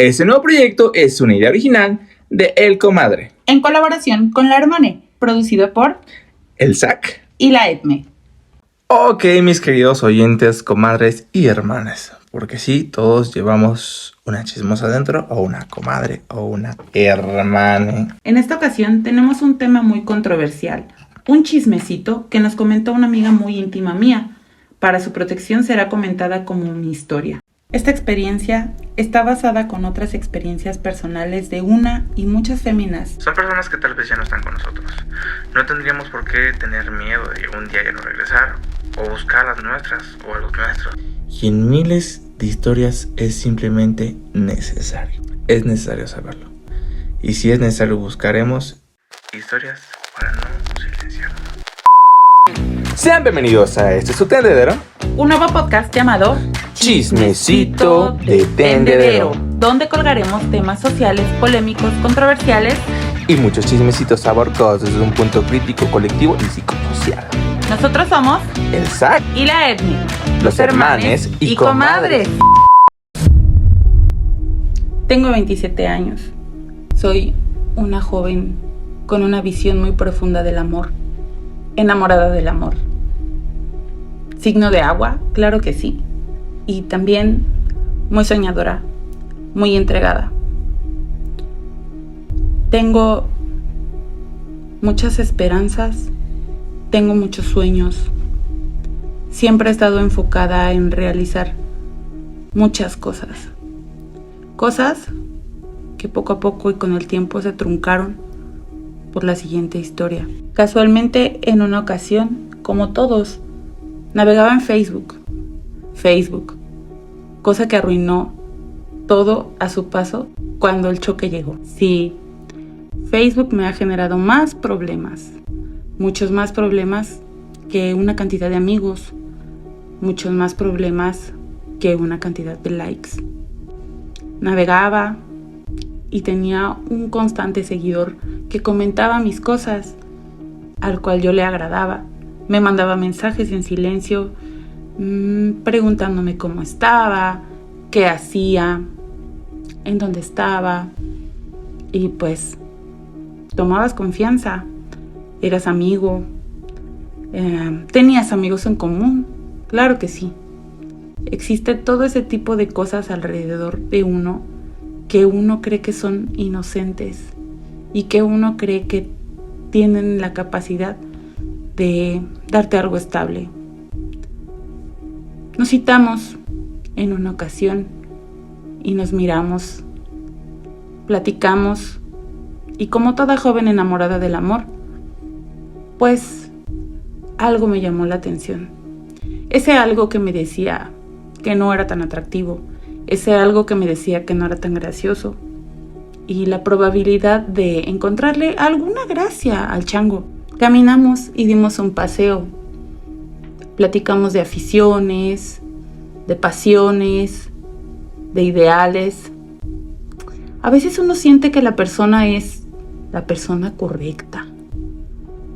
Este nuevo proyecto es una idea original de El Comadre, en colaboración con La Hermane, producido por el SAC y la EDME. Ok, mis queridos oyentes, comadres y hermanas, porque sí, todos llevamos una chismosa dentro, o una comadre, o una hermana. En esta ocasión tenemos un tema muy controversial, un chismecito que nos comentó una amiga muy íntima mía. Para su protección será comentada como mi historia. Esta experiencia está basada con otras experiencias personales de una y muchas féminas. Son personas que tal vez ya no están con nosotros. No tendríamos por qué tener miedo de un día ya no regresar, o buscar las nuestras o a los nuestros. Y en miles de historias es simplemente necesario. Es necesario saberlo. Y si es necesario, buscaremos historias para no silenciarnos. Sean bienvenidos a este su tendedero, Un nuevo podcast llamado Chismecito de Tendedero, donde colgaremos temas sociales, polémicos, controversiales y muchos chismecitos abarcados desde un punto crítico, colectivo y psicosocial. Nosotros somos El SAC y la EDME, los hermanes y comadres. Tengo 27 años. Soy una joven con una visión muy profunda del amor, enamorada del amor. ¿Signo de agua? Claro que sí. Y también muy soñadora, muy entregada. Tengo muchas esperanzas, tengo muchos sueños. Siempre he estado enfocada en realizar muchas cosas. Cosas que poco a poco y con el tiempo se truncaron por la siguiente historia. Casualmente, en una ocasión, como todos, navegaba en Facebook, cosa que arruinó todo a su paso cuando el choque llegó. Sí, Facebook me ha generado más problemas, muchos más problemas que una cantidad de amigos, muchos más problemas que una cantidad de likes. Navegaba y tenía un constante seguidor que comentaba mis cosas, al cual yo le agradaba. Me mandaba mensajes en silencio, preguntándome cómo estaba, qué hacía, en dónde estaba. Y pues tomabas confianza, eras amigo, tenías amigos en común, claro que sí. Existe todo ese tipo de cosas alrededor de uno que uno cree que son inocentes y que uno cree que tienen la capacidad de darte algo estable. Nos citamos en una ocasión y nos miramos, platicamos y como toda joven enamorada del amor, pues algo me llamó la atención. Ese algo que me decía que no era tan atractivo, ese algo que me decía que no era tan gracioso y la probabilidad de encontrarle alguna gracia al chango. Caminamos y dimos un paseo. Platicamos de aficiones, de pasiones, de ideales. A veces uno siente que la persona es la persona correcta,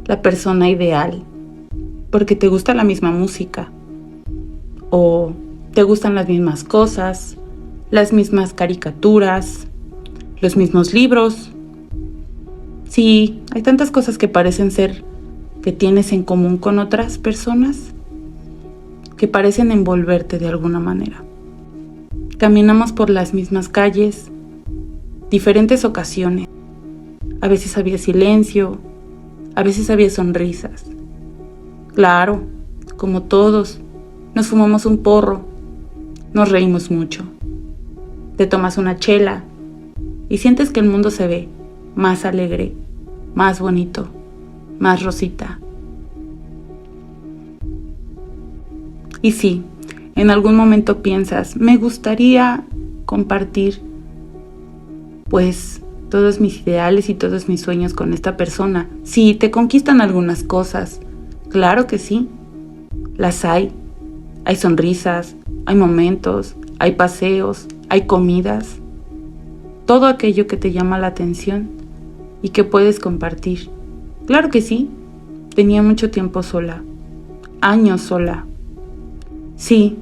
la persona ideal, porque te gusta la misma música, o te gustan las mismas cosas, las mismas caricaturas, los mismos libros. Sí, hay tantas cosas que parecen ser que tienes en común con otras personas, que parecen envolverte de alguna manera. Caminamos por las mismas calles, diferentes ocasiones. A veces había silencio, a veces había sonrisas. Claro, como todos, nos fumamos un porro, nos reímos mucho. Te tomas una chela y sientes que el mundo se ve más alegre, más bonito, más rosita. Y sí, en algún momento piensas, me gustaría compartir pues todos mis ideales y todos mis sueños con esta persona. Sí, te conquistan algunas cosas, claro que sí, las hay. Hay sonrisas, hay momentos, hay paseos, hay comidas. Todo aquello que te llama la atención y que puedes compartir. Claro que sí, tenía mucho tiempo sola, años sola. Sí,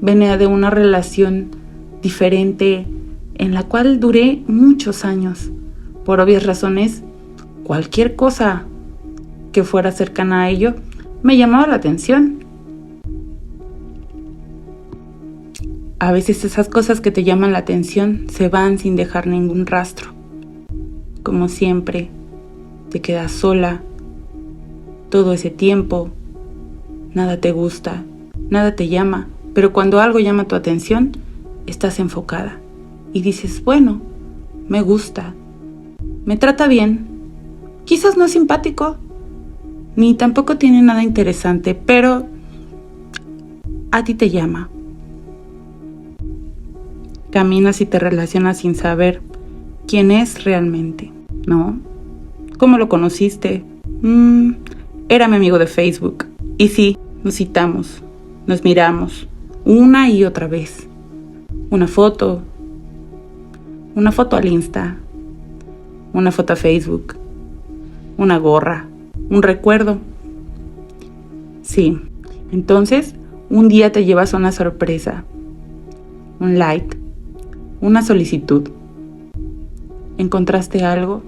venía de una relación diferente en la cual duré muchos años. Por obvias razones, cualquier cosa que fuera cercana a ello me llamaba la atención. A veces esas cosas que te llaman la atención se van sin dejar ningún rastro. Como siempre, te quedas sola todo ese tiempo, nada te gusta, nada te llama, pero cuando algo llama tu atención, estás enfocada y dices, bueno, me gusta, me trata bien, quizás no es simpático, ni tampoco tiene nada interesante, pero a ti te llama. Caminas y te relacionas sin saber quién es realmente, ¿no? ¿Cómo lo conociste? Era mi amigo de Facebook. Y sí, nos citamos, nos miramos una y otra vez. Una foto al Insta, una foto a Facebook, una gorra, un recuerdo. Sí, entonces un día te llevas una sorpresa, un like, una solicitud. Encontraste algo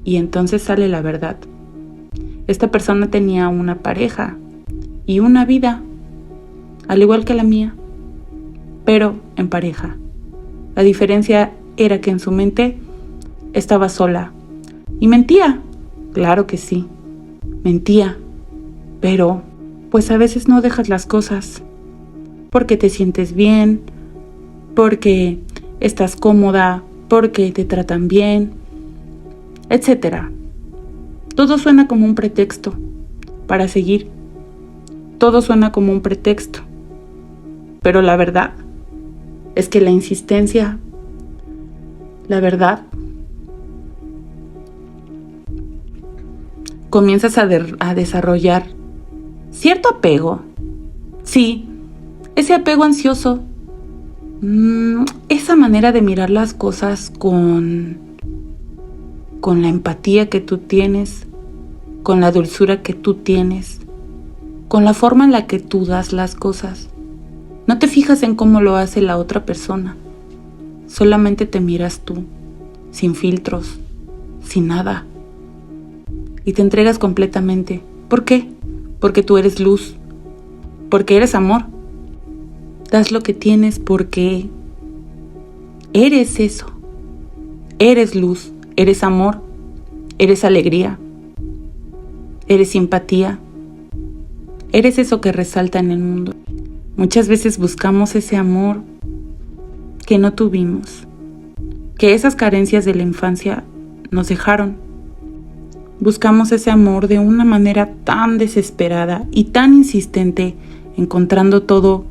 y entonces sale la verdad. Esta persona tenía una pareja y una vida, al igual que la mía, pero en pareja. La diferencia era que en su mente estaba sola y mentía. Claro que sí, mentía, pero pues a veces no dejas las cosas porque te sientes bien, porque estás cómoda, porque te tratan bien, etc. Todo suena como un pretexto para seguir. Todo suena como un pretexto. Pero la verdad es que la insistencia, la verdad, comienzas a desarrollar cierto apego. Sí, ese apego ansioso. Esa manera de mirar las cosas con la empatía que tú tienes, con la dulzura que tú tienes, con la forma en la que tú das las cosas. No te fijas en cómo lo hace la otra persona. Solamente te miras tú, sin filtros, sin nada. Y te entregas completamente. ¿Por qué? Porque tú eres luz, porque eres amor. Das lo que tienes porque eres eso. Eres luz, eres amor, eres alegría, eres simpatía. Eres eso que resalta en el mundo. Muchas veces buscamos ese amor que no tuvimos, que esas carencias de la infancia nos dejaron. Buscamos ese amor de una manera tan desesperada y tan insistente, encontrando todo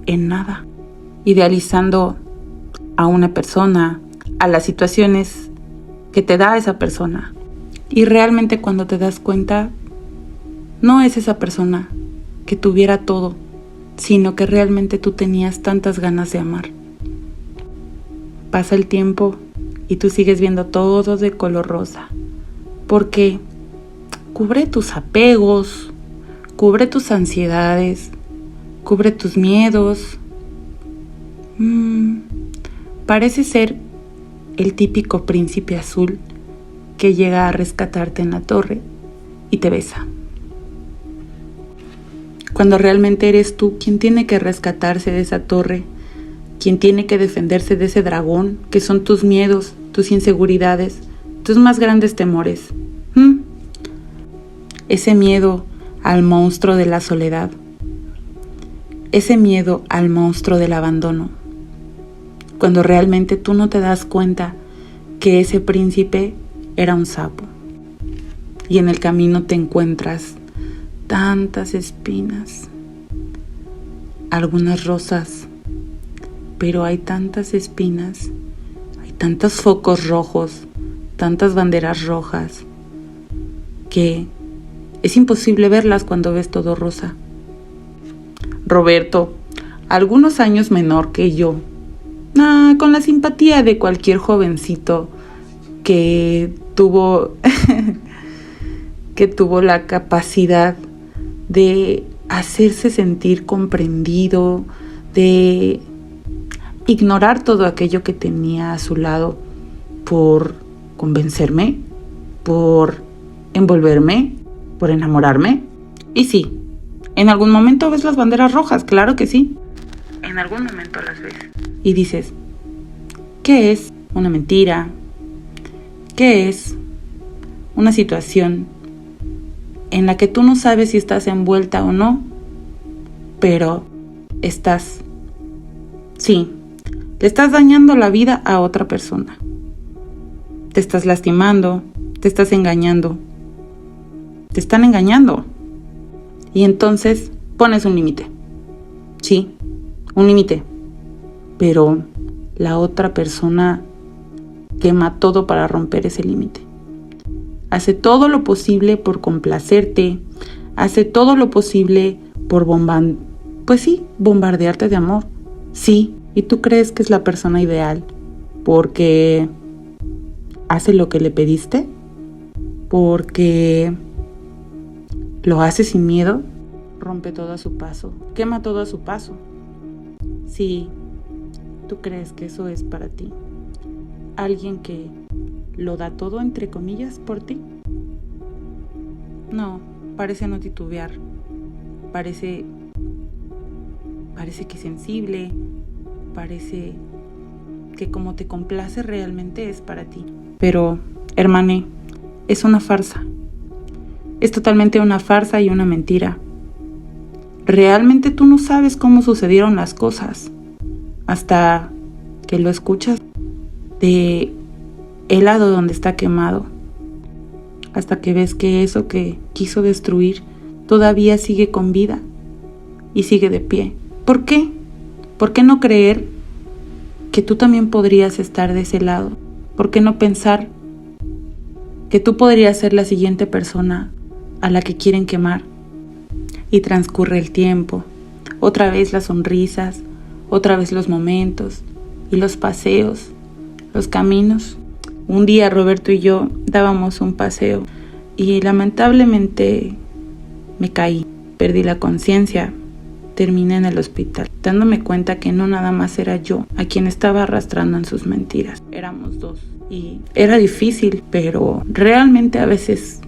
en nada, idealizando a una persona, a las situaciones que te da esa persona. Y realmente cuando te das cuenta, no es esa persona que tuviera todo, sino que realmente tú tenías tantas ganas de amar. Pasa el tiempo y tú sigues viendo todo de color rosa, porque cubre tus apegos, cubre tus ansiedades, cubre tus miedos. Parece ser el típico príncipe azul que llega a rescatarte en la torre y te besa. Cuando realmente eres tú quien tiene que rescatarse de esa torre, quien tiene que defenderse de ese dragón que son tus miedos, tus inseguridades, tus más grandes temores. Ese miedo al monstruo de la soledad, ese miedo al monstruo del abandono. Cuando realmente tú no te das cuenta que ese príncipe era un sapo y en el camino te encuentras tantas espinas, algunas rosas, pero hay tantas espinas, hay tantos focos rojos, tantas banderas rojas, que es imposible verlas cuando ves todo rosa. Roberto, algunos años menor que yo, con la simpatía de cualquier jovencito que tuvo la capacidad de hacerse sentir comprendido, de ignorar todo aquello que tenía a su lado por convencerme, por envolverme, por enamorarme. Y sí, en algún momento ves las banderas rojas, claro que sí. En algún momento las ves. Y dices, ¿qué es una mentira? ¿Qué es una situación en la que tú no sabes si estás envuelta o no, pero estás? Sí, le estás dañando la vida a otra persona. Te estás lastimando, te estás engañando. Te están engañando. Y entonces pones un límite. Sí, un límite. Pero la otra persona quema todo para romper ese límite. Hace todo lo posible por complacerte. Hace todo lo posible por bombardearte de amor. Sí, y tú crees que es la persona ideal porque hace lo que le pediste, porque lo hace sin miedo, rompe todo a su paso, quema todo a su paso. Sí, tú crees que eso es para ti. Alguien que lo da todo, entre comillas, por ti. No, parece no titubear. Parece que es sensible. Parece que como te complace realmente es para ti. Pero, hermane, es una farsa. Es totalmente una farsa y una mentira. Realmente tú no sabes cómo sucedieron las cosas hasta que lo escuchas de el lado donde está quemado, hasta que ves que eso que quiso destruir todavía sigue con vida y sigue de pie. ¿Por qué? ¿Por qué no creer que tú también podrías estar de ese lado? ¿Por qué no pensar que tú podrías ser la siguiente persona a la que quieren quemar? Y transcurre el tiempo, otra vez las sonrisas, otra vez los momentos y los paseos, los caminos. Un día Roberto y yo dábamos un paseo y lamentablemente me caí, perdí la conciencia, terminé en el hospital, dándome cuenta que no nada más era yo a quien estaba arrastrando en sus mentiras, éramos dos. Y era difícil, pero realmente a veces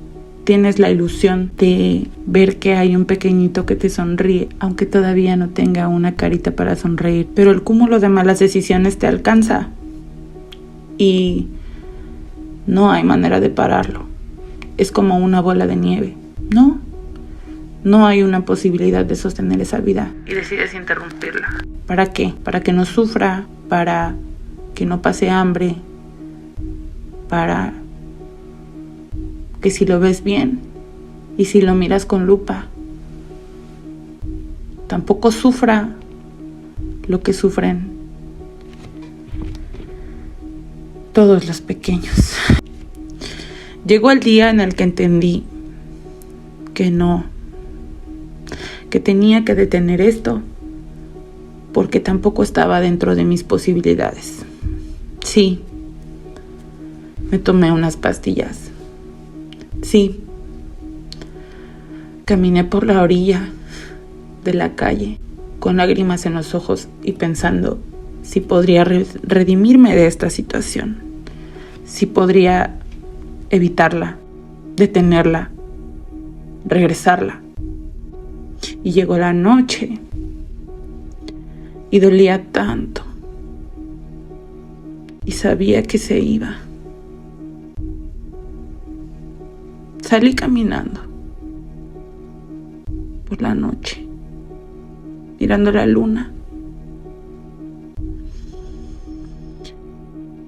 tienes la ilusión de ver que hay un pequeñito que te sonríe, aunque todavía no tenga una carita para sonreír. Pero el cúmulo de malas decisiones te alcanza y no hay manera de pararlo. Es como una bola de nieve. No hay una posibilidad de sostener esa vida y decides interrumpirla. ¿Para qué? Para que no sufra, para que no pase hambre, para que si lo ves bien y si lo miras con lupa, tampoco sufra lo que sufren todos los pequeños. Llegó el día en el que entendí que que tenía que detener esto, porque tampoco estaba dentro de mis posibilidades. Sí, me tomé unas pastillas. Sí, caminé por la orilla de la calle con lágrimas en los ojos y pensando si podría redimirme de esta situación, si podría evitarla, detenerla, regresarla. Y llegó la noche y dolía tanto y sabía que se iba. Salí caminando por la noche, mirando la luna,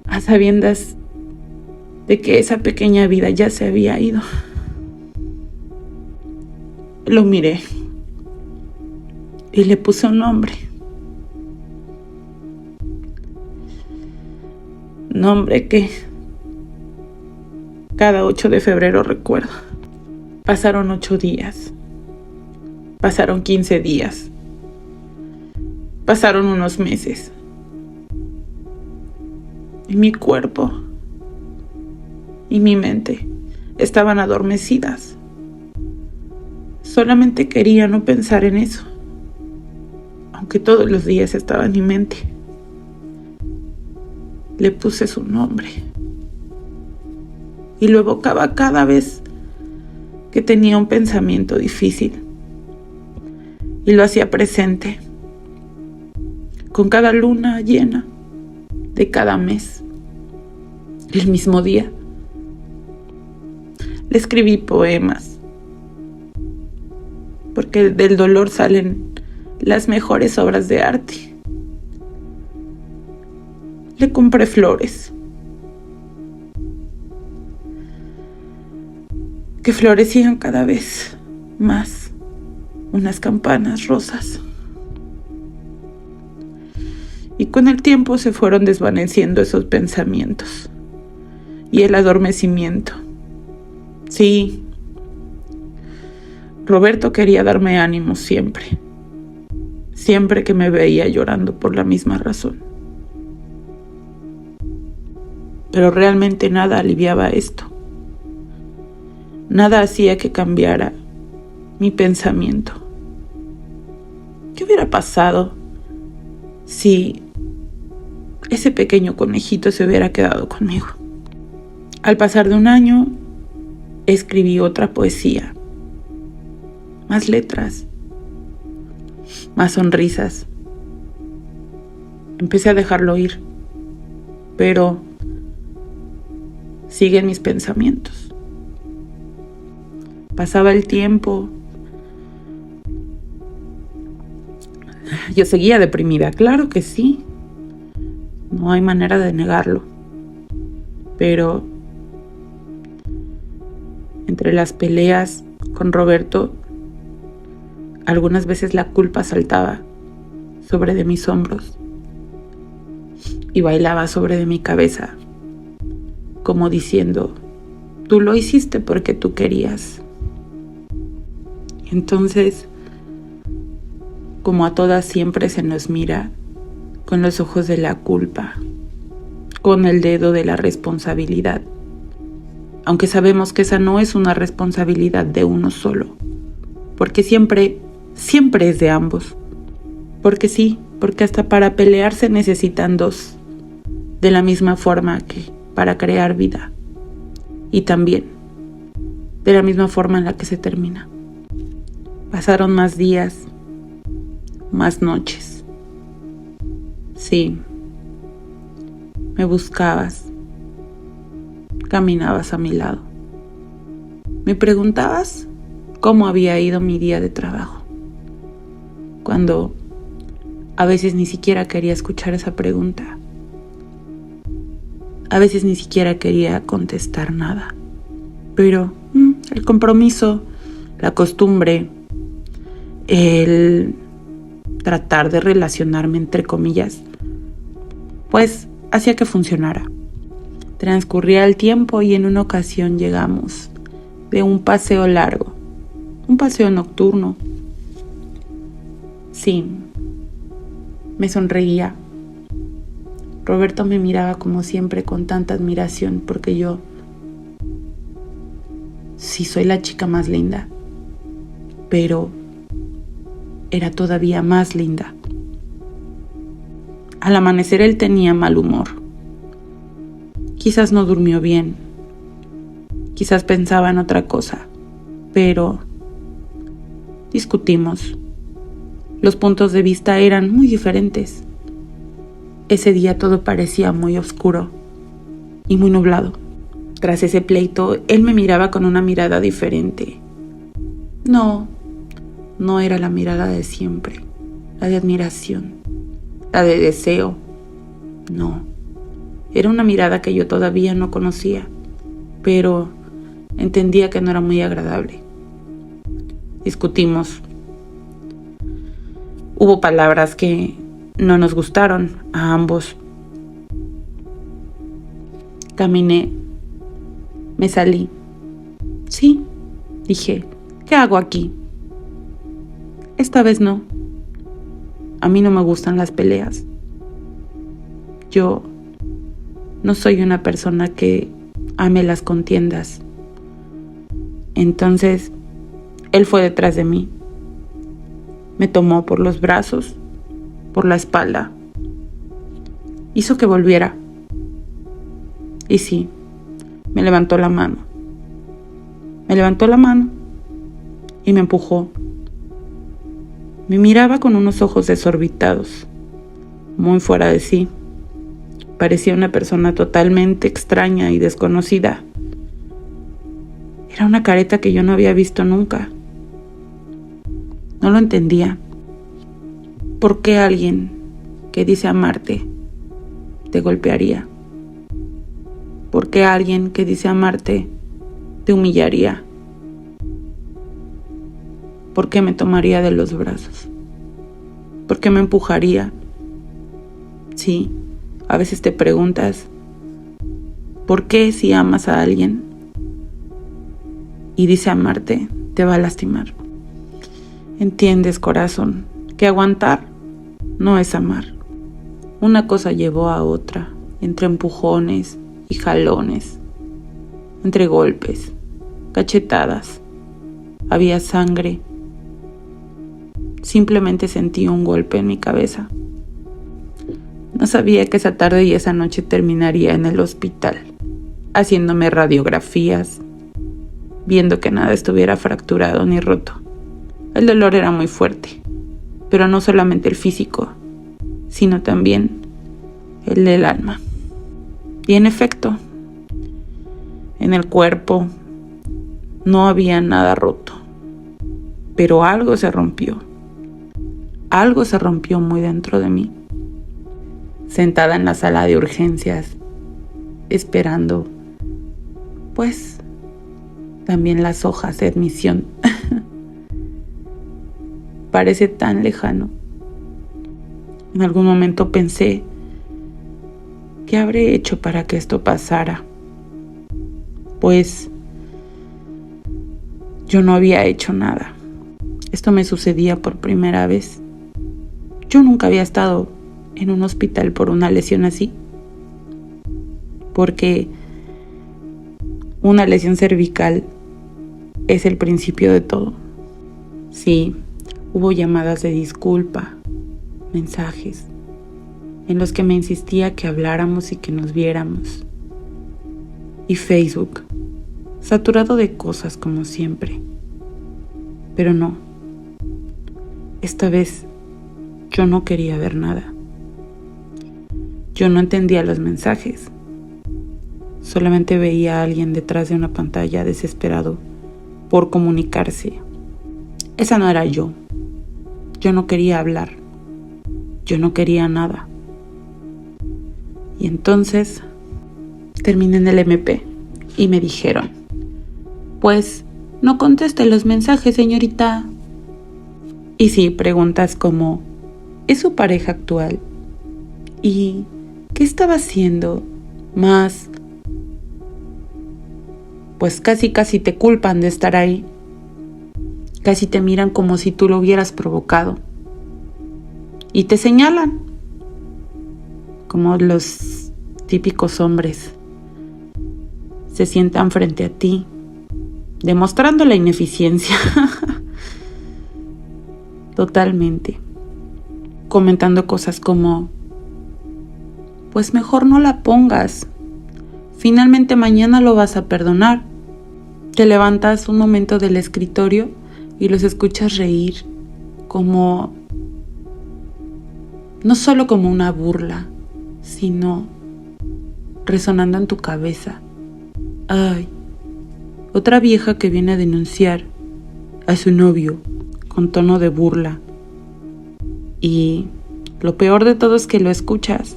a sabiendas de que esa pequeña vida ya se había ido. Lo miré y le puse un nombre. Nombre que cada 8 de febrero recuerdo. Pasaron 8 días. Pasaron 15 días. Pasaron unos meses. Y mi cuerpo y mi mente estaban adormecidas. Solamente quería no pensar en eso, aunque todos los días estaba en mi mente. le puse su nombre. Y lo evocaba cada vez que tenía un pensamiento difícil. Y lo hacía presente con cada luna llena de cada mes, el mismo día. Le escribí poemas, porque del dolor salen las mejores obras de arte. Le compré flores, que florecían cada vez más, unas campanas rosas. Y con el tiempo se fueron desvaneciendo esos pensamientos y el adormecimiento. Sí, Roberto quería darme ánimo siempre que me veía llorando por la misma razón. Pero realmente nada aliviaba esto. Nada hacía que cambiara mi pensamiento. ¿Qué hubiera pasado si ese pequeño conejito se hubiera quedado conmigo? Al pasar de un año, escribí otra poesía, más letras, más sonrisas. Empecé a dejarlo ir, pero siguen mis pensamientos. Pasaba el tiempo. Yo seguía deprimida, claro que sí. No hay manera de negarlo. Pero entre las peleas con Roberto, algunas veces la culpa saltaba sobre de mis hombros y bailaba sobre de mi cabeza, como diciendo: tú lo hiciste porque tú querías. Entonces, como a todas siempre se nos mira con los ojos de la culpa, con el dedo de la responsabilidad, aunque sabemos que esa no es una responsabilidad de uno solo, porque siempre es de ambos. Porque sí, porque hasta para pelear se necesitan dos, de la misma forma que para crear vida, y también de la misma forma en la que se termina. Pasaron más días, más noches. Sí, me buscabas, caminabas a mi lado, me preguntabas cómo había ido mi día de trabajo, cuando a veces ni siquiera quería escuchar esa pregunta. A veces ni siquiera quería contestar nada. Pero el compromiso, la costumbre, el tratar de relacionarme entre comillas, pues hacía que funcionara. Transcurría el tiempo y en una ocasión llegamos de un paseo largo, un paseo nocturno. Sí, me sonreía. Roberto me miraba como siempre con tanta admiración porque yo sí soy la chica más linda, pero era todavía más linda. Al amanecer él tenía mal humor. Quizás no durmió bien, quizás pensaba en otra cosa, pero discutimos. Los puntos de vista eran muy diferentes. Ese día todo parecía muy oscuro y muy nublado. Tras ese pleito, él me miraba con una mirada diferente. No era la mirada de siempre, la de admiración, la de deseo. No, era una mirada que yo todavía no conocía, pero entendía que no era muy agradable. Discutimos. Hubo palabras que no nos gustaron a ambos. Caminé, me salí. Sí, dije, ¿qué hago aquí? Esta vez no. A mí no me gustan las peleas. Yo no soy una persona que ame las contiendas. Entonces, él fue detrás de mí. Me tomó por los brazos, por la espalda. Hizo que volviera. Y sí, me levantó la mano. Me levantó la mano y me empujó. Me miraba con unos ojos desorbitados, muy fuera de sí. Parecía una persona totalmente extraña y desconocida. Era una careta que yo no había visto nunca. No lo entendía. ¿Por qué alguien que dice amarte te golpearía? ¿Por qué alguien que dice amarte te humillaría? ¿Por qué me tomaría de los brazos? ¿Por qué me empujaría? Sí, a veces te preguntas, ¿por qué si amas a alguien y dice amarte, te va a lastimar? ¿Entiendes, corazón, que aguantar no es amar? Una cosa llevó a otra, entre empujones y jalones, entre golpes, cachetadas. Había sangre. Simplemente sentí un golpe en mi cabeza. No sabía que esa tarde y esa noche terminaría en el hospital, haciéndome radiografías, viendo que nada estuviera fracturado ni roto. El dolor era muy fuerte, pero no solamente el físico, sino también el del alma. Y en efecto, en el cuerpo no había nada roto, pero algo se rompió. Algo se rompió muy dentro de mí. Sentada en la sala de urgencias, esperando, pues, también las hojas de admisión. Parece tan lejano. En algún momento pensé, ¿qué habré hecho para que esto pasara? Pues, yo no había hecho nada. Esto me sucedía por primera vez. Yo nunca había estado en un hospital por una lesión así, porque una lesión cervical es el principio de todo. Sí, hubo llamadas de disculpa, mensajes, en los que me insistía que habláramos y que nos viéramos. Y Facebook, saturado de cosas como siempre. Pero no, esta vez yo no quería ver nada. Yo no entendía los mensajes. Solamente veía a alguien detrás de una pantalla desesperado por comunicarse. Esa no era yo. Yo no quería hablar. Yo no quería nada. Y entonces terminé en el MP y me dijeron, pues no conteste los mensajes, señorita. Y sí, preguntas como, ¿es su pareja actual? ¿Y qué estaba haciendo? Más, pues casi te culpan de estar ahí. Casi te miran como si tú lo hubieras provocado. Y te señalan, como los típicos hombres. Se sientan frente a ti, demostrando la ineficiencia. Totalmente. Comentando cosas como, pues mejor no la pongas. Finalmente mañana lo vas a perdonar. Te levantas un momento del escritorio y los escuchas reír, como, no solo como una burla, sino resonando en tu cabeza. Ay, otra vieja que viene a denunciar a su novio con tono de burla. Y lo peor de todo es que lo escuchas.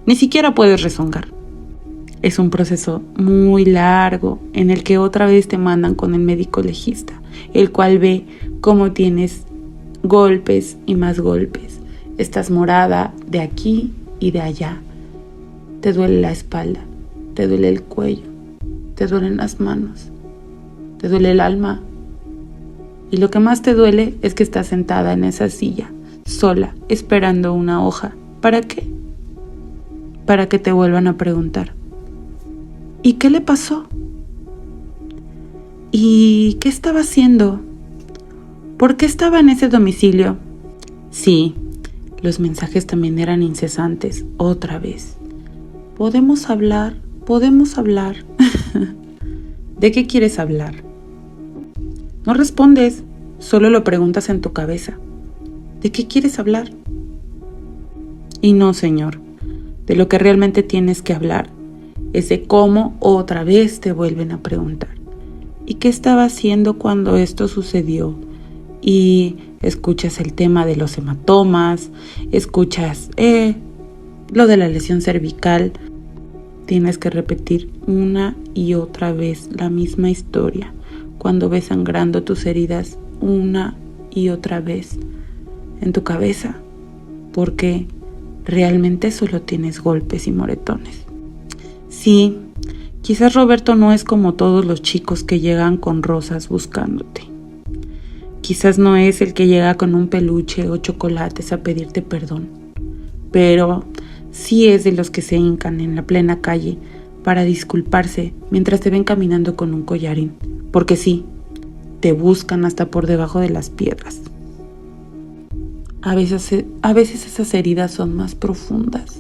Ni siquiera puedes rezongar. Es un proceso muy largo en el que otra vez te mandan con el médico legista, el cual ve cómo tienes golpes y más golpes. Estás morada de aquí y de allá. Te duele la espalda, te duele el cuello, te duelen las manos, te duele el alma. Y lo que más te duele es que estás sentada en esa silla, sola, esperando una hoja. ¿Para qué? Para que te vuelvan a preguntar, ¿y qué le pasó? ¿Y qué estaba haciendo? ¿Por qué estaba en ese domicilio? Sí, los mensajes también eran incesantes, otra vez. ¿Podemos hablar? podemos hablar. ¿De qué quieres hablar? No respondes, solo lo preguntas en tu cabeza. ¿De qué quieres hablar? Y no, señor, de lo que realmente tienes que hablar es de cómo otra vez te vuelven a preguntar. ¿Y qué estaba haciendo cuando esto sucedió? Y escuchas el tema de los hematomas, escuchas lo de la lesión cervical. Tienes que repetir una y otra vez la misma historia cuando ves sangrando tus heridas una y otra vez en tu cabeza, porque realmente solo tienes golpes y moretones. Sí, quizás Roberto no es como todos los chicos que llegan con rosas buscándote. Quizás no es el que llega con un peluche o chocolates a pedirte perdón, pero sí es de los que se hincan en la plena calle para disculparse mientras te ven caminando con un collarín, porque sí, te buscan hasta por debajo de las piedras. A veces esas heridas son más profundas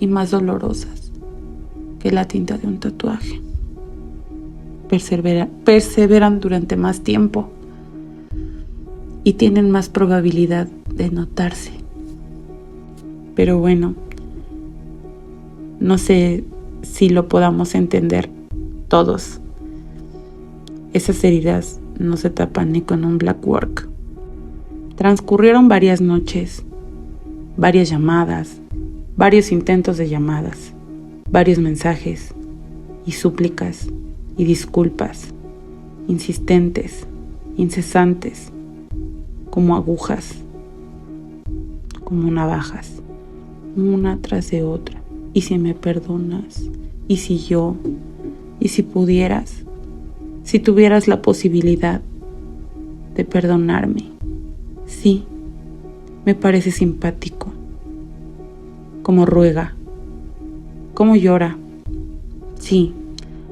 y más dolorosas que la tinta de un tatuaje. Perseveran durante más tiempo y tienen más probabilidad de notarse. Pero bueno, no sé si lo podamos entender todos. Esas heridas no se tapan ni con un black work. Transcurrieron varias noches, varias llamadas, varios intentos de llamadas, varios mensajes y súplicas y disculpas, insistentes, incesantes, como agujas, como navajas, una tras de otra. Y si me perdonas, y si yo, y si pudieras, si tuvieras la posibilidad de perdonarme. Sí, me parece simpático. Cómo ruega, cómo llora. Sí,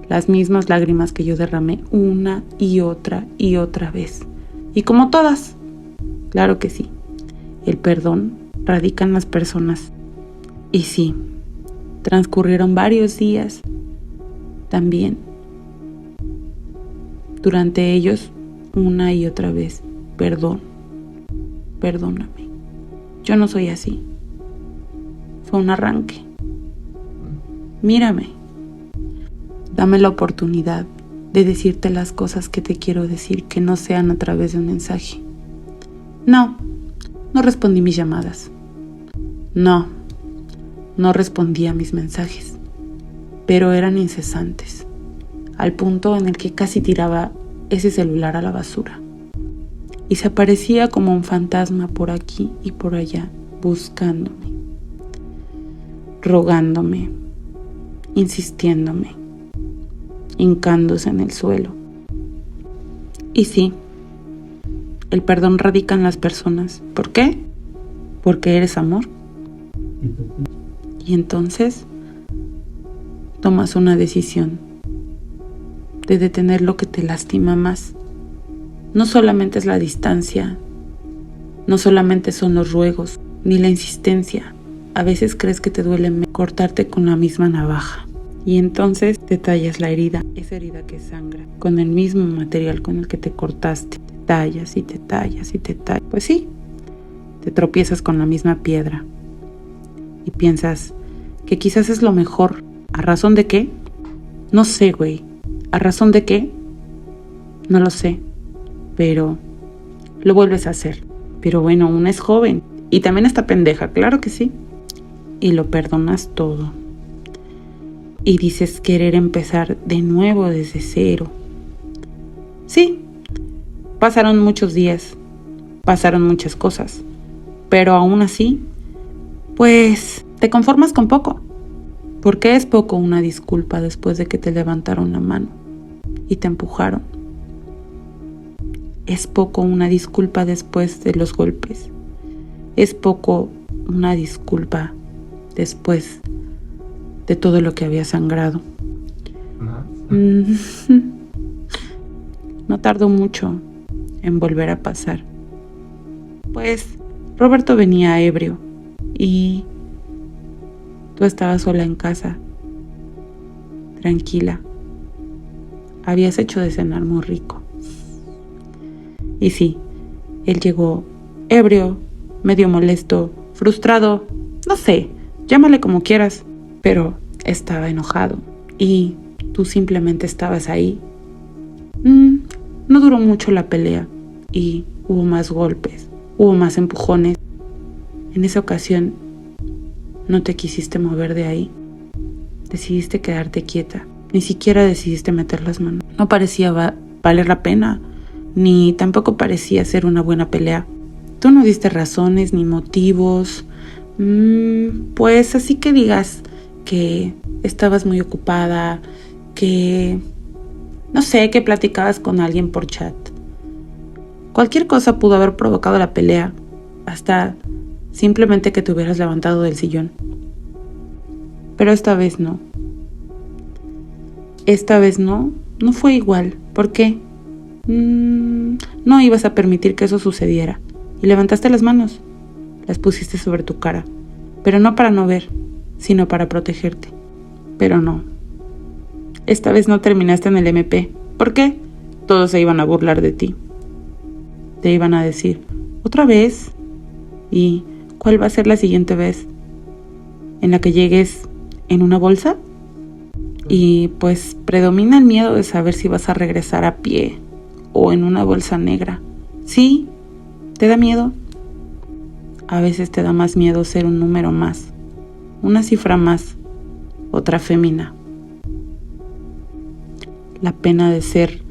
las mismas lágrimas que yo derramé una y otra vez. Y como todas, claro que sí, el perdón radica en las personas. Y sí, transcurrieron varios días también. Durante ellos, una y otra vez, perdóname. Yo no soy así. Fue un arranque. Mírame. Dame la oportunidad de decirte las cosas que te quiero decir, que no sean a través de un mensaje. No respondí mis llamadas. No respondí a mis mensajes, pero eran incesantes, al punto en el que casi tiraba ese celular a la basura. Y se aparecía como un fantasma por aquí y por allá, buscándome, rogándome, insistiéndome, hincándose en el suelo. Y sí, el perdón radica en las personas. ¿Por qué? Porque eres amor. Y entonces tomas una decisión de detener lo que te lastima más. No solamente es la distancia, no solamente son los ruegos, ni la insistencia. A veces crees que te duele cortarte con la misma navaja. Y entonces te tallas la herida, esa herida que sangra, con el mismo material con el que te cortaste. Te tallas y te tallas y te tallas. Pues sí, te tropiezas con la misma piedra. Y piensas que quizás es lo mejor. ¿A razón de qué? No sé, güey. ¿A razón de qué? No lo sé. Pero lo vuelves a hacer. Pero bueno, una es joven. Y también está pendeja, claro que sí. Y lo perdonas todo. Y dices querer empezar de nuevo desde cero. Sí, pasaron muchos días. Pasaron muchas cosas. Pero aún así, pues te conformas con poco. Porque es poco una disculpa después de que te levantaron la mano y te empujaron. Es poco una disculpa después de los golpes. Es poco una disculpa después de todo lo que había sangrado. No tardó mucho en volver a pasar. Pues Roberto venía ebrio y tú estabas sola en casa. tranquila. Habías hecho de cenar muy rico. Y sí, él llegó ebrio, medio molesto, frustrado, no sé, llámale como quieras, pero estaba enojado y tú simplemente estabas ahí. No duró mucho la pelea y hubo más golpes, hubo más empujones. En esa ocasión no te quisiste mover de ahí. Decidiste quedarte quieta. Ni siquiera decidiste meter las manos. No parecía valer la pena, ni tampoco parecía ser una buena pelea. Tú no diste razones ni motivos. Pues así que digas que estabas muy ocupada, que no sé, que platicabas con alguien por chat. Cualquier cosa pudo haber provocado la pelea, hasta simplemente que te hubieras levantado del sillón. Pero esta vez no. Esta vez no fue igual. ¿Por qué? No ibas a permitir que eso sucediera. Y levantaste las manos. Las pusiste sobre tu cara. Pero no para no ver, sino para protegerte. Pero no. Esta vez no terminaste en el MP. ¿Por qué? Todos se iban a burlar de ti. Te iban a decir, ¿otra vez? ¿Y cuál va a ser la siguiente vez? ¿En la que llegues en una bolsa? Y pues predomina el miedo de saber si vas a regresar a pie o en una bolsa negra. ¿Sí? ¿Te da miedo? A veces te da más miedo ser un número más, una cifra más, otra fémina. La pena de ser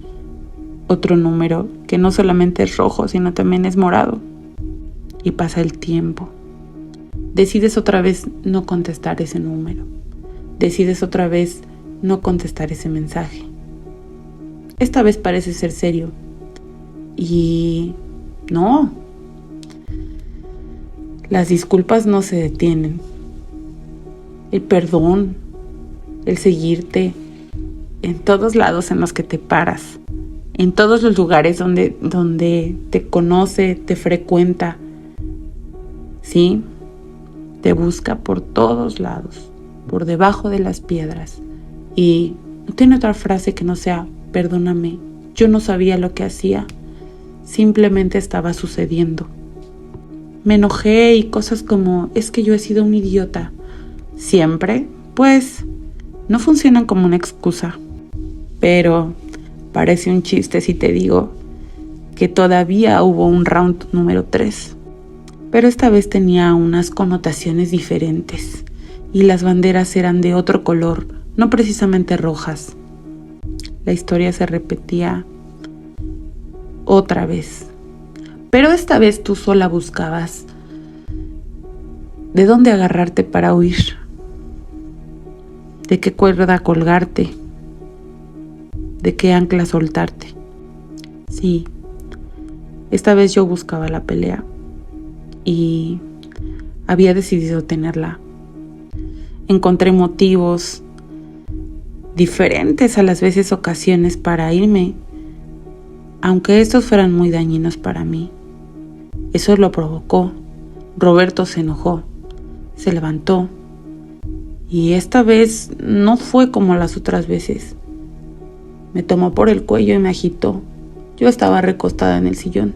otro número que no solamente es rojo, sino también es morado. Y pasa el tiempo. Decides otra vez no contestar ese número. Decides otra vez no contestar ese mensaje. Esta vez parece ser serio. Y no. Las disculpas no se detienen. El perdón, el seguirte, en todos lados en los que te paras, en todos los lugares donde te conoce, te frecuenta, ¿sí? Te busca por todos lados, por debajo de las piedras. Y no tiene otra frase que no sea, perdóname, yo no sabía lo que hacía, simplemente estaba sucediendo. Me enojé y cosas como, es que yo he sido un idiota. Siempre, pues, no funcionan como una excusa. Pero parece un chiste si te digo que todavía hubo un round número 3. Pero esta vez tenía unas connotaciones diferentes y las banderas eran de otro color, no precisamente rojas. La historia se repetía otra vez. Pero esta vez tú sola buscabas de dónde agarrarte para huir, de qué cuerda colgarte, de qué ancla soltarte. Sí, esta vez yo buscaba la pelea y había decidido tenerla. Encontré motivos diferentes a las veces ocasiones para irme, aunque estos fueran muy dañinos para mí. Eso lo provocó. Roberto se enojó, se levantó y esta vez no fue como las otras veces. Me tomó por el cuello y me agitó. Yo estaba recostada en el sillón,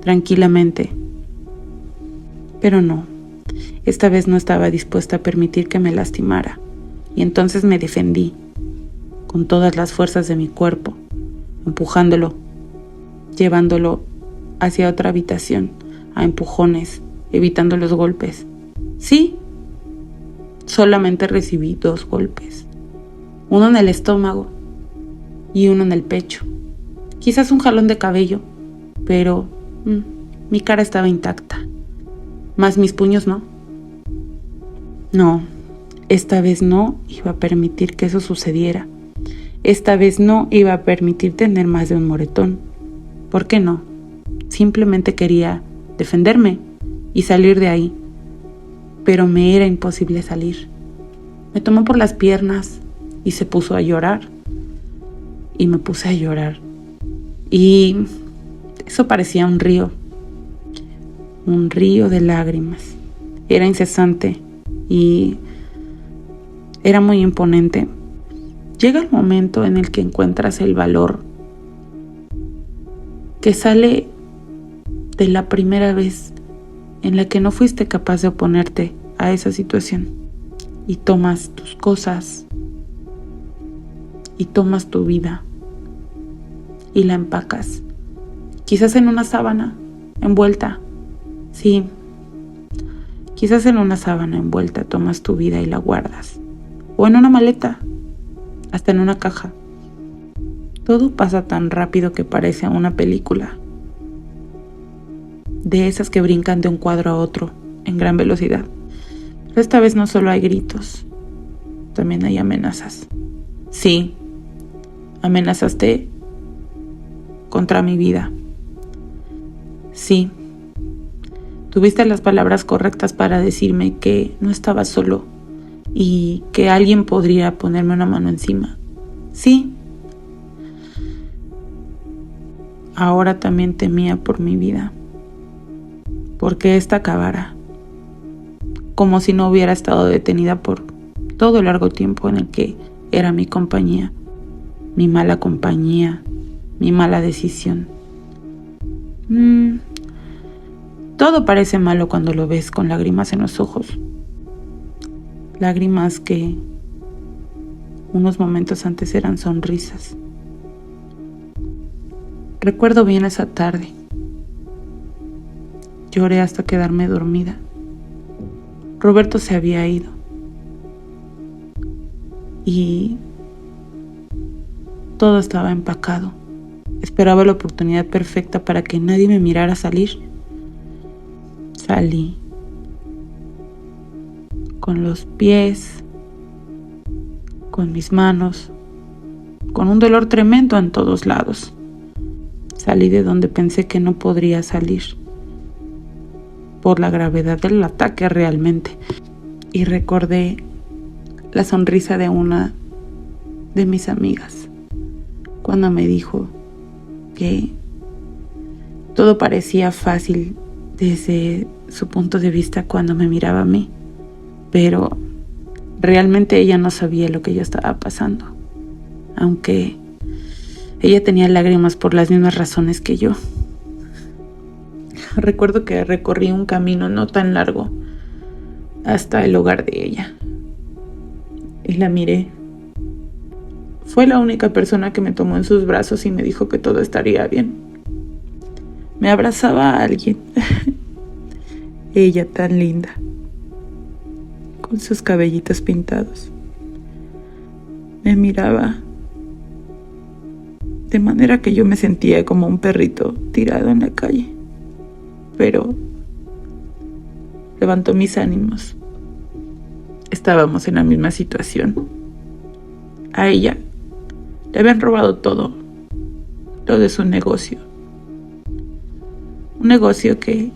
tranquilamente. Pero no, esta vez no estaba dispuesta a permitir que me lastimara. Y entonces me defendí, con todas las fuerzas de mi cuerpo, empujándolo, llevándolo hacia otra habitación, a empujones, evitando los golpes. Sí, solamente recibí 2 golpes. Uno en el estómago y uno en el pecho. Quizás un jalón de cabello, pero mi cara estaba intacta. Más mis puños no. No, esta vez no iba a permitir que eso sucediera. Esta vez no iba a permitir tener más de un moretón. ¿Por qué no? Simplemente quería defenderme y salir de ahí. Pero me era imposible salir. Me tomó por las piernas y se puso a llorar. Y me puse a llorar. Y eso parecía un río de lágrimas. Era incesante y era muy imponente. Llega el momento en el que encuentras el valor que sale de la primera vez en la que no fuiste capaz de oponerte a esa situación y tomas tus cosas y tomas tu vida y la empacas, quizás en una sábana envuelta, sí, quizás en una sábana envuelta tomas tu vida y la guardas, o en una maleta, hasta en una caja. Todo pasa tan rápido que parece una película, de esas que brincan de un cuadro a otro en gran velocidad. Pero esta vez no solo hay gritos, también hay amenazas. Sí, amenazaste contra mi vida. Sí, tuviste las palabras correctas para decirme que no estaba solo y que alguien podría ponerme una mano encima. Sí. Ahora también temía por mi vida, porque esta acabara, como si no hubiera estado detenida por todo el largo tiempo en el que era mi compañía, mi mala compañía, mi mala decisión. Todo parece malo cuando lo ves con lágrimas en los ojos, lágrimas que unos momentos antes eran sonrisas. Recuerdo bien esa tarde. Lloré hasta quedarme dormida. Roberto se había ido. Y todo estaba empacado. Esperaba la oportunidad perfecta para que nadie me mirara salir. Salí. Con los pies, con mis manos, con un dolor tremendo en todos lados. Salí de donde pensé que no podría salir, por la gravedad del ataque realmente. Y recordé la sonrisa de una de mis amigas, cuando me dijo que todo parecía fácil desde su punto de vista cuando me miraba a mí, pero realmente ella no sabía lo que yo estaba pasando, aunque ella tenía lágrimas por las mismas razones que yo. Recuerdo que recorrí un camino no tan largo hasta el hogar de ella y la miré. Fue la única persona que me tomó en sus brazos y me dijo que todo estaría bien. Me abrazaba a alguien. Ella tan linda, con sus cabellitos pintados. Me miraba de manera que yo me sentía como un perrito tirado en la calle. Pero levantó mis ánimos. Estábamos en la misma situación. A ella le habían robado todo, lo de su negocio. Un negocio que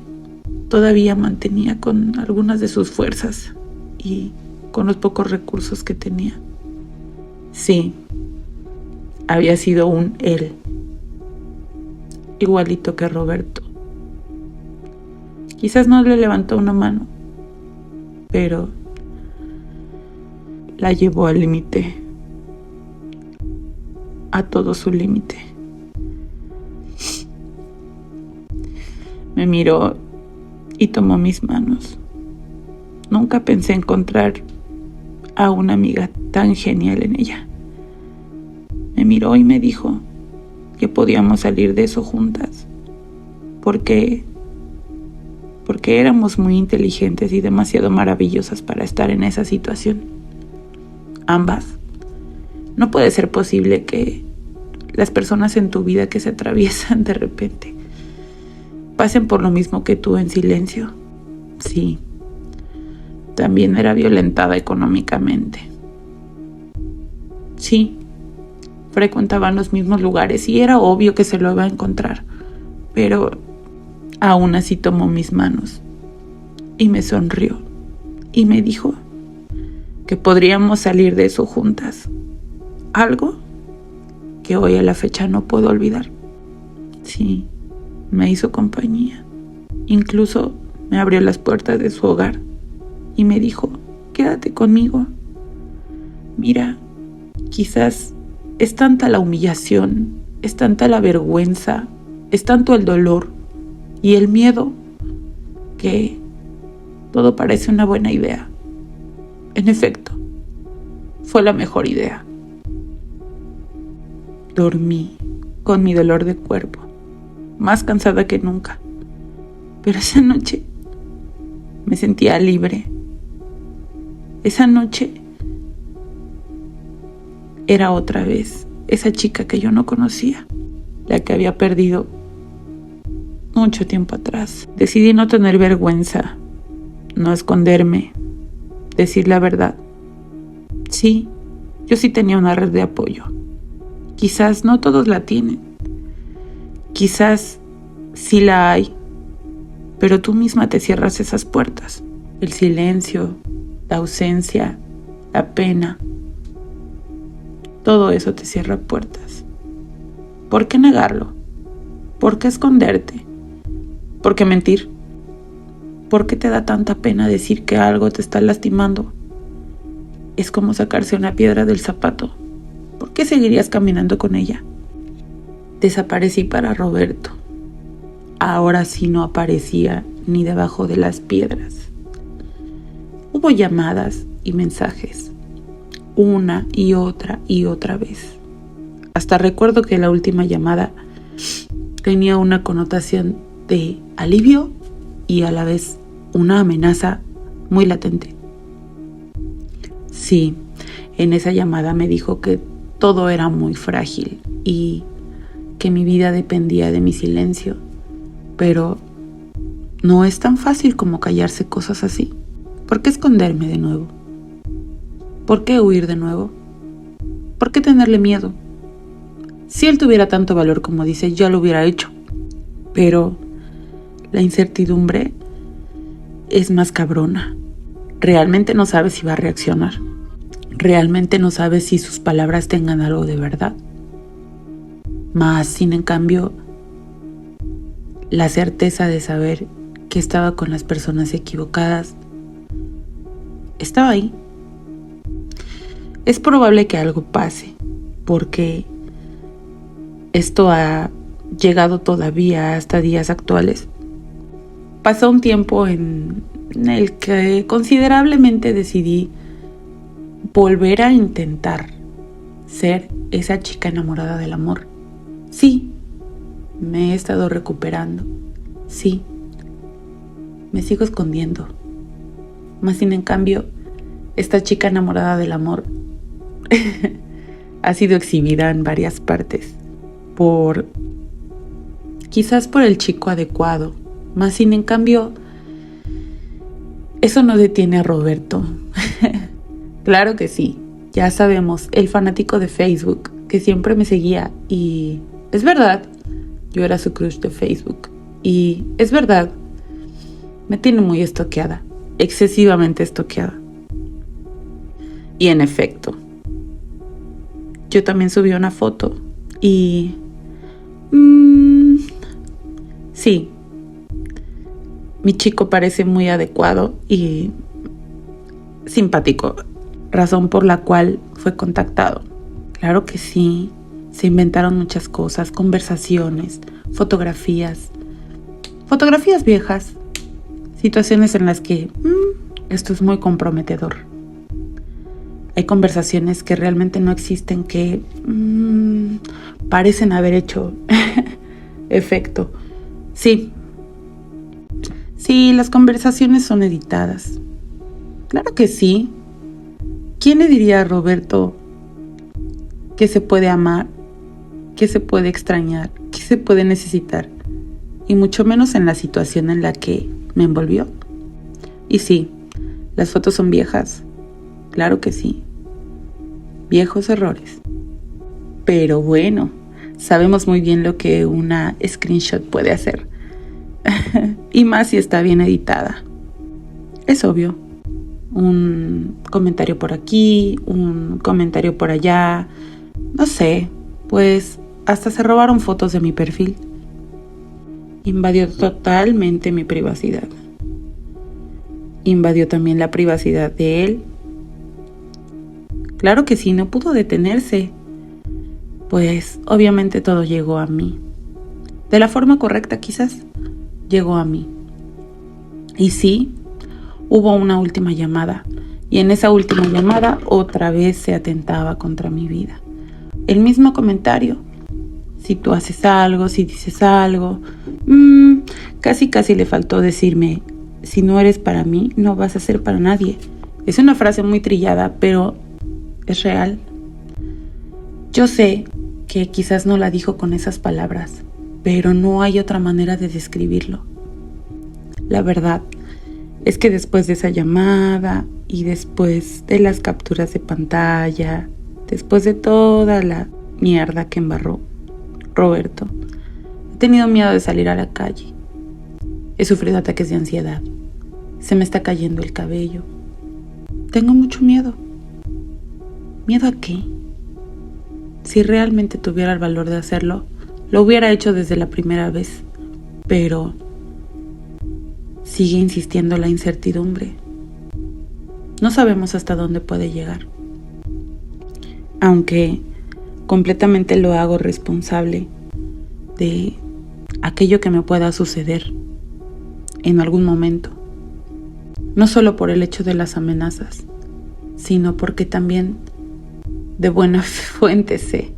todavía mantenía con algunas de sus fuerzas y con los pocos recursos que tenía. Sí, había sido un él, igualito que Roberto. Quizás no le levantó una mano, pero la llevó al límite, a todo su límite. Me miró y tomó mis manos. Nunca pensé encontrar a una amiga tan genial en ella. Me miró y me dijo que podíamos salir de eso juntas, porque éramos muy inteligentes y demasiado maravillosas para estar en esa situación. Ambas. No puede ser posible que las personas en tu vida que se atraviesan de repente pasen por lo mismo que tú en silencio. Sí, también era violentada económicamente. Sí, frecuentaban los mismos lugares y era obvio que se lo iba a encontrar, pero aún así tomó mis manos y me sonrió y me dijo que podríamos salir de eso juntas. Algo que hoy a la fecha no puedo olvidar. Sí, me hizo compañía. Incluso me abrió las puertas de su hogar y me dijo: quédate conmigo. Mira, Quizás es tanta la humillación, es tanta la vergüenza, es tanto el dolor y el miedo que todo parece una buena idea. En efecto, fue la mejor idea. Dormí con mi dolor de cuerpo, más cansada que nunca. Pero esa noche me sentía libre. Esa noche era otra vez esa chica que yo no conocía, la que había perdido mucho tiempo atrás. Decidí no tener vergüenza, no esconderme, decir la verdad. Sí, yo sí tenía una red de apoyo. Quizás no todos la tienen. Quizás sí la hay, pero tú misma te cierras esas puertas. El silencio, la ausencia, la pena, todo eso te cierra puertas. ¿Por qué negarlo? ¿Por qué esconderte? ¿Por qué mentir? ¿Por qué te da tanta pena decir que algo te está lastimando? Es como sacarse una piedra del zapato. ¿Por qué seguirías caminando con ella? Desaparecí para Roberto. Ahora sí no aparecía ni debajo de las piedras. Hubo llamadas y mensajes, una y otra vez. Hasta recuerdo que la última llamada tenía una connotación de alivio y a la vez una amenaza muy latente. Sí, en esa llamada me dijo que todo era muy frágil y que mi vida dependía de mi silencio, pero no es tan fácil como callarse cosas así. ¿Por qué esconderme de nuevo? ¿Por qué huir de nuevo? ¿Por qué tenerle miedo? Si él tuviera tanto valor como dice, ya lo hubiera hecho. Pero la incertidumbre es más cabrona. Realmente no sabe si va a reaccionar. Realmente no sabe si sus palabras tengan algo de verdad. Más, sin en cambio, la certeza de saber que estaba con las personas equivocadas estaba ahí. Es probable que algo pase, porque esto ha llegado todavía hasta días actuales. Pasó un tiempo en el que considerablemente decidí volver a intentar ser esa chica enamorada del amor. Sí, me he estado recuperando. Sí, me sigo escondiendo. Más sin en cambio, esta chica enamorada del amor ha sido exhibida en varias partes. Quizás por el chico adecuado. Más sin en cambio, eso no detiene a Roberto. Claro que sí, ya sabemos, el fanático de Facebook que siempre me seguía y es verdad, yo era su crush de Facebook y es verdad, me tiene muy estoqueada, excesivamente estoqueada. Y en efecto, yo también subí una foto y sí, mi chico parece muy adecuado y simpático, razón por la cual fue contactado. Claro que sí, se inventaron muchas cosas, conversaciones, fotografías viejas, situaciones en las que esto es muy comprometedor. Hay conversaciones que realmente no existen, que parecen haber hecho efecto. Sí, las conversaciones son editadas. Claro que sí. ¿Quién le diría a Roberto que se puede amar, que se puede extrañar, que se puede necesitar? Y mucho menos en la situación en la que me envolvió. Y sí, las fotos son viejas. Claro que sí. Viejos errores. Pero bueno, sabemos muy bien lo que una screenshot puede hacer. Y más si está bien editada. Es obvio. Un comentario por aquí, un comentario por allá. No sé, pues hasta se robaron fotos de mi perfil. Invadió totalmente mi privacidad. Invadió también la privacidad de él. Claro que sí, no pudo detenerse. Pues obviamente todo llegó a mí. De la forma correcta quizás, llegó a mí. Y sí, hubo una última llamada. Y en esa última llamada otra vez se atentaba contra mi vida. El mismo comentario. Si tú haces algo, si dices algo. Casi le faltó decirme, si no eres para mí, no vas a ser para nadie. Es una frase muy trillada, pero es real. Yo sé que quizás no la dijo con esas palabras, pero no hay otra manera de describirlo. La verdad es que después de esa llamada y después de las capturas de pantalla, después de toda la mierda que embarró Roberto, he tenido miedo de salir a la calle. He sufrido ataques de ansiedad. Se me está cayendo el cabello. Tengo mucho miedo. ¿Miedo a qué? Si realmente tuviera el valor de hacerlo, lo hubiera hecho desde la primera vez. Pero sigue insistiendo la incertidumbre. No sabemos hasta dónde puede llegar. Aunque completamente lo hago responsable de aquello que me pueda suceder en algún momento. No solo por el hecho de las amenazas, sino porque también de buena fuente sé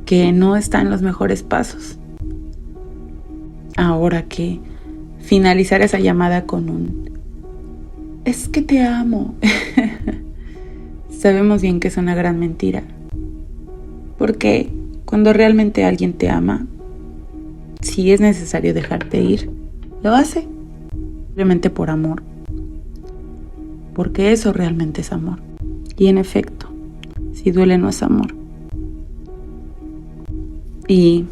que no está en los mejores pasos. Ahora que finalizar esa llamada con un "es que te amo", sabemos bien que es una gran mentira. Porque cuando realmente alguien te ama, si es necesario dejarte ir, lo hace. Simplemente por amor. Porque eso realmente es amor. Y en efecto, si duele no es amor. Y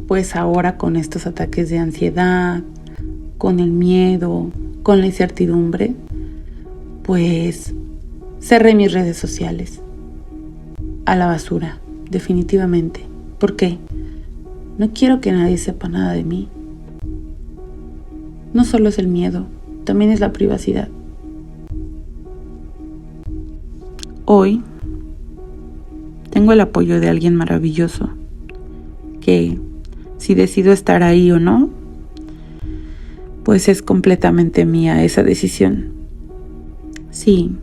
pues ahora con estos ataques de ansiedad, con el miedo, con la incertidumbre, pues cerré mis redes sociales. A la basura, definitivamente. ¿Por qué? No quiero que nadie sepa nada de mí. No solo es el miedo, también es la privacidad. Hoy tengo el apoyo de alguien maravilloso que, si decido estar ahí o no, pues es completamente mía esa decisión. Sí,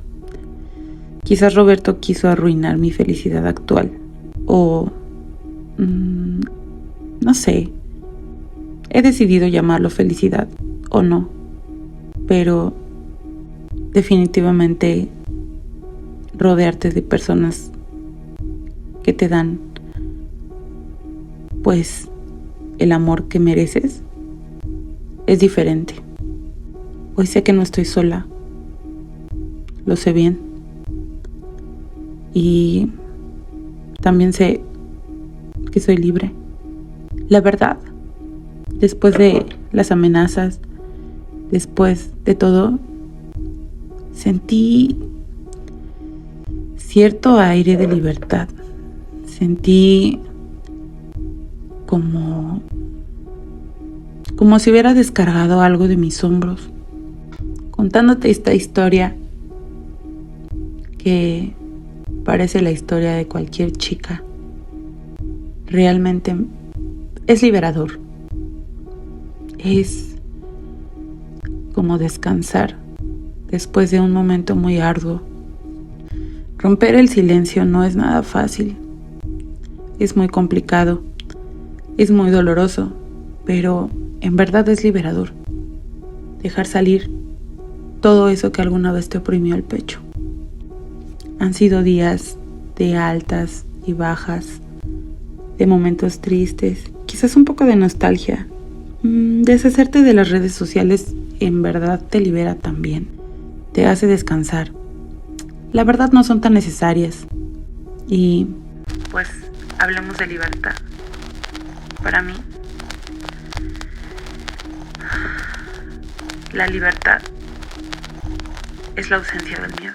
quizás Roberto quiso arruinar mi felicidad actual o no sé, he decidido llamarlo felicidad o no, pero definitivamente rodearte de personas que te dan pues el amor que mereces es diferente. Hoy sé que no estoy sola, lo sé bien, y también sé que soy libre. La verdad, después de las amenazas, después de todo, sentí cierto aire de libertad. Sentí como si hubiera descargado algo de mis hombros, contándote esta historia que parece la historia de cualquier chica. Realmente es liberador. Es como descansar después de un momento muy arduo. Romper el silencio no es nada fácil. Es muy complicado. Es muy doloroso, pero en verdad es liberador. Dejar salir todo eso que alguna vez te oprimió el pecho. Han sido días de altas y bajas, de momentos tristes, quizás un poco de nostalgia. Deshacerte de las redes sociales en verdad te libera también. Te hace descansar. La verdad no son tan necesarias. Y pues hablemos de libertad. Para mí, la libertad es la ausencia del miedo.